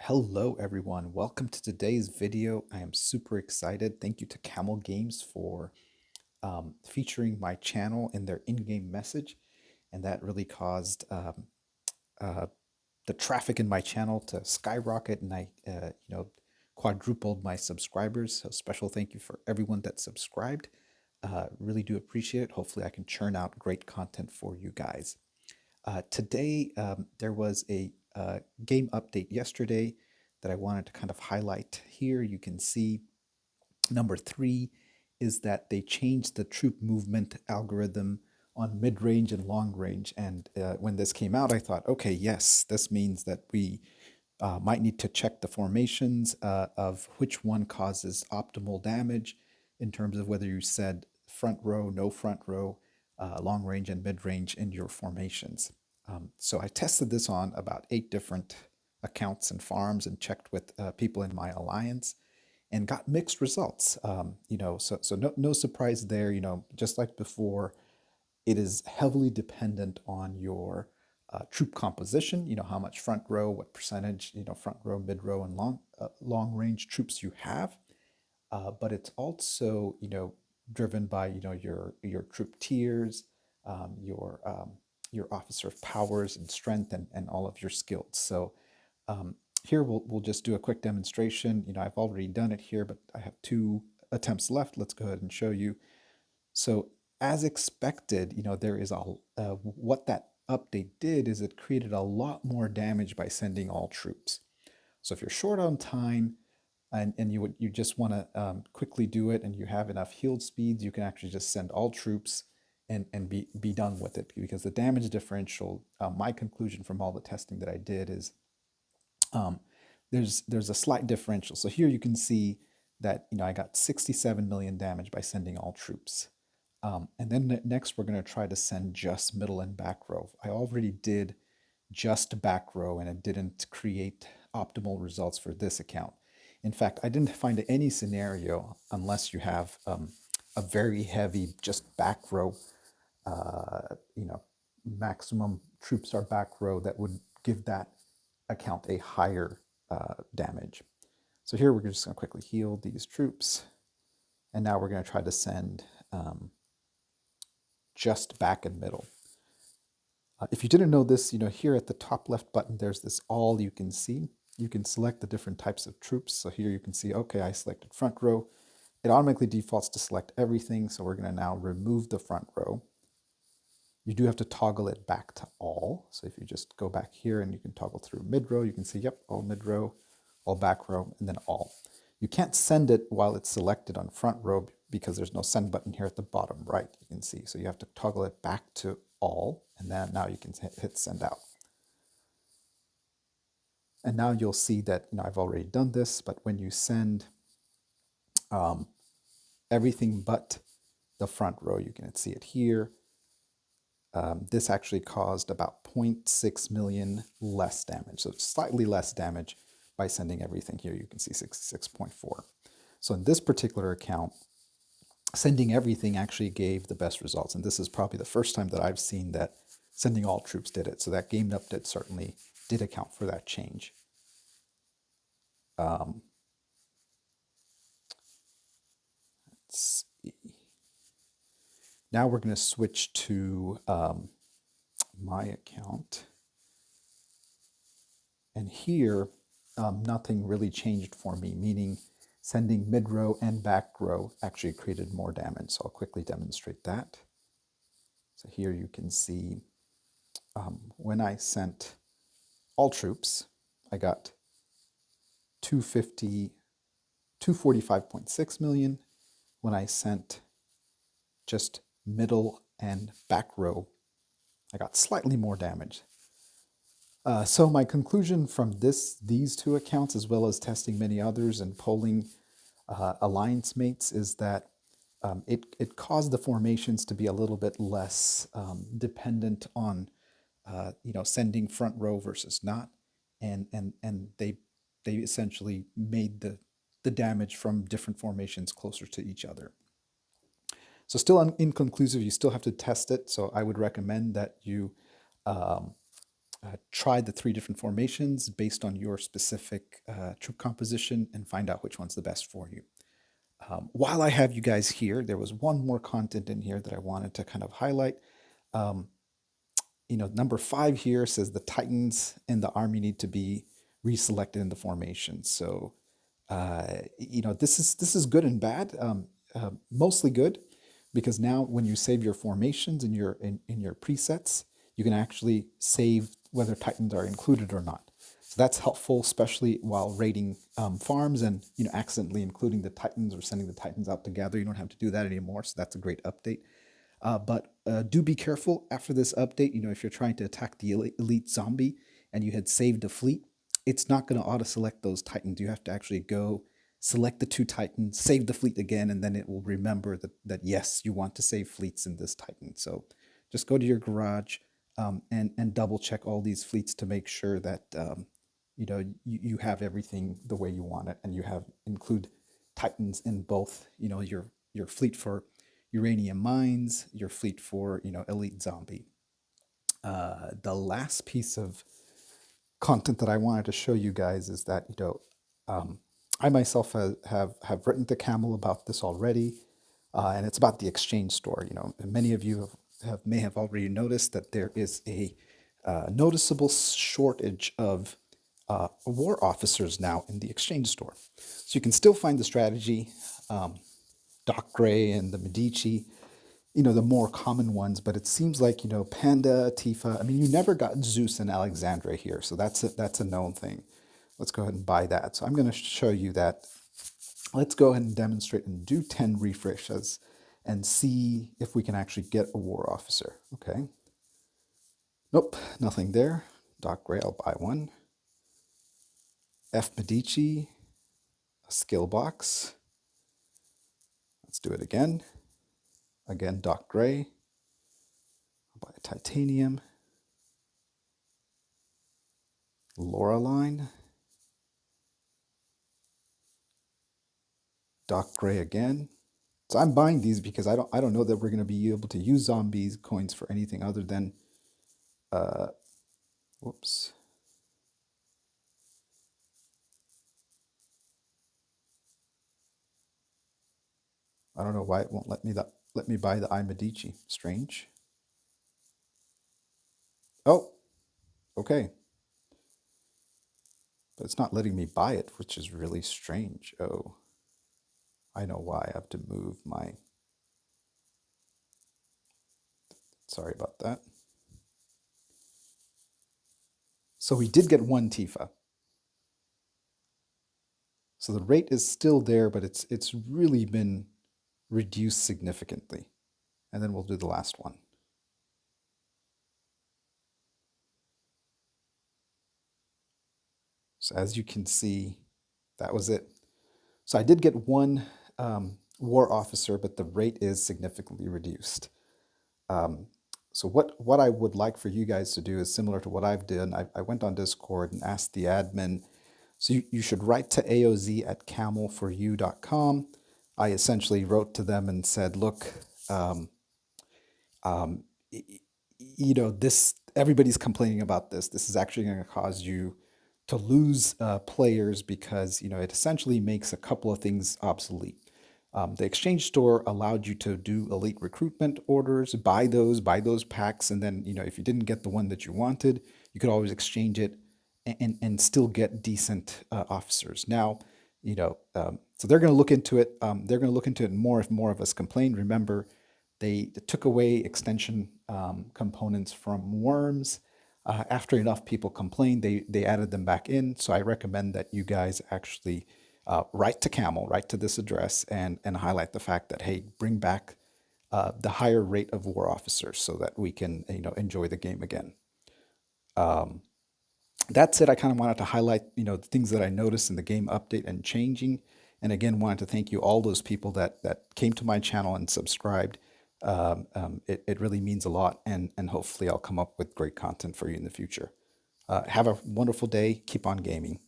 Hello everyone, welcome to today's video. I am super excited. Thank you to Camel Games for featuring my channel in their in-game message, and that really caused uh, the traffic in my channel to skyrocket, and I quadrupled my subscribers. So special thank you for everyone that subscribed. Really do appreciate it. Hopefully I can churn out great content for you guys. Today, there was a game update yesterday that I wanted to kind of highlight here. You can see number 3 is that they changed the troop movement algorithm on mid range and long range. And when this came out, I thought, okay, yes, this means that we might need to check the formations of which one causes optimal damage in terms of whether you said front row, no front row, long range, and mid range in your formations. So I tested this on about 8 different accounts and farms and checked with people in my alliance and got mixed results. So no surprise there. Just like before, it is heavily dependent on your troop composition. How much front row, what percentage, front row, mid row, and long range troops you have. But it's also driven by your troop tiers, your officer of powers and strength, and all of your skills. So here we'll just do a quick demonstration. I've already done it here, but I have 2 attempts left. Let's go ahead and show you. So as expected, there is what that update did is it created a lot more damage by sending all troops. So if you're short on time and you just want to quickly do it and you have enough healed speeds, you can actually just send all troops and be done with it, because the damage differential, my conclusion from all the testing that I did is there's a slight differential. So here you can see that I got 67 million damage by sending all troops. And then next we're going to try to send just middle and back row. I already did just back row and it didn't create optimal results for this account. In fact, I didn't find any scenario, unless you have a very heavy just back row, maximum troops are back row, that would give that account a higher damage. So here we're just going to quickly heal these troops. And now we're going to try to send just back and middle. If you didn't know this, here at the top left button, there's this all you can see. You can select the different types of troops. So here you can see, okay, I selected front row. It automatically defaults to select everything. So we're going to now remove the front row. You do have to toggle it back to all. So if you just go back here and you can toggle through mid row, you can see, yep, all mid row, all back row, and then all. You can't send it while it's selected on front row because there's no send button here at the bottom right, you can see. So you have to toggle it back to all, and then now you can hit send out. And now you'll see that I've already done this, but when you send everything but the front row, you can see it here. This actually caused about 0.6 million less damage, so slightly less damage by sending everything here. You can see 66.4. So in this particular account, sending everything actually gave the best results, and this is probably the first time that I've seen that sending all troops did it. So that game update certainly did account for that change. Let's see. Now we're going to switch to my account. And here, nothing really changed for me, meaning sending mid row and back row actually created more damage. So I'll quickly demonstrate that. So here you can see when I sent all troops, I got 245.6 million. When I sent just middle and back row, I got slightly more damage. So my conclusion from these 2 accounts, as well as testing many others and polling alliance mates, is that it caused the formations to be a little bit less dependent on sending front row versus not, and they essentially made the damage from different formations closer to each other. So still inconclusive, you still have to test it. So I would recommend that you try the 3 different formations based on your specific troop composition and find out which one's the best for you. While I have you guys here, there was one more content in here that I wanted to kind of highlight. Um, number 5 here says the Titans in the army need to be reselected in the formation. So, this is good and bad. Mostly good, because now when you save your formations in your presets, you can actually save whether Titans are included or not. So that's helpful, especially while raiding farms and accidentally including the Titans or sending the Titans out together. You don't have to do that anymore. So that's a great update. But do be careful after this update. If you're trying to attack the elite zombie and you had saved a fleet, it's not going to auto select those Titans. You have to actually go select the 2 Titans, save the fleet again, and then it will remember that yes, you want to save fleets in this Titan. So just go to your garage and double check all these fleets to make sure that you have everything the way you want it, and you have include Titans in both your fleet for uranium mines, your fleet for elite zombie. The last piece of content that I wanted to show you guys is that I myself have written to Camel about this already, and it's about the exchange store. And many of you may have already noticed that there is a noticeable shortage of war officers now in the exchange store. So you can still find the strategy, Doc Gray and the Medici, the more common ones, but it seems like, Panda, Tifa, I mean, you never got Zeus and Alexandra here, so that's a known thing. Let's go ahead and buy that. So I'm going to show you that. Let's go ahead and demonstrate and do 10 refreshes and see if we can actually get a war officer. Okay. Nope, nothing there. Doc Gray, I'll buy one. F Medici, a skill box. Let's do it again. Again, Doc Gray. I'll buy a titanium. Laureline. Doc Gray again. So I'm buying these because I don't know that we're going to be able to use zombies coins for anything other than whoops. I don't know why it won't let me buy the iMedici. Strange. Oh, okay. But it's not letting me buy it, which is really strange. Oh, I know why. I have to move my... Sorry about that. So we did get 1 Tifa. So the rate is still there, but it's really been reduced significantly. And then we'll do the last one. So as you can see, that was it. So I did get 1 war officer, but the rate is significantly reduced. So what I would like for you guys to do is similar to what I've done. I went on Discord and asked the admin, so you should write to aoz@camelforyou.com. I essentially wrote to them and said, look, this, everybody's complaining about this. This is actually going to cause you to lose players because, it essentially makes a couple of things obsolete. The exchange store allowed you to do elite recruitment orders, buy those packs, and then, if you didn't get the one that you wanted, you could always exchange it and still get decent officers. Now, so they're going to look into it. They're going to look into it more if more of us complain. Remember, they took away extension components from Worms. After enough people complained, they added them back in. So I recommend that you guys actually write to Camel, write to this address, and highlight the fact that, hey, bring back the higher rate of war officers so that we can enjoy the game again. That's it. I kind of wanted to highlight the things that I noticed in the game update and changing. And again, wanted to thank you, all those people that came to my channel and subscribed. It really means a lot, and hopefully I'll come up with great content for you in the future. Have a wonderful day. Keep on gaming.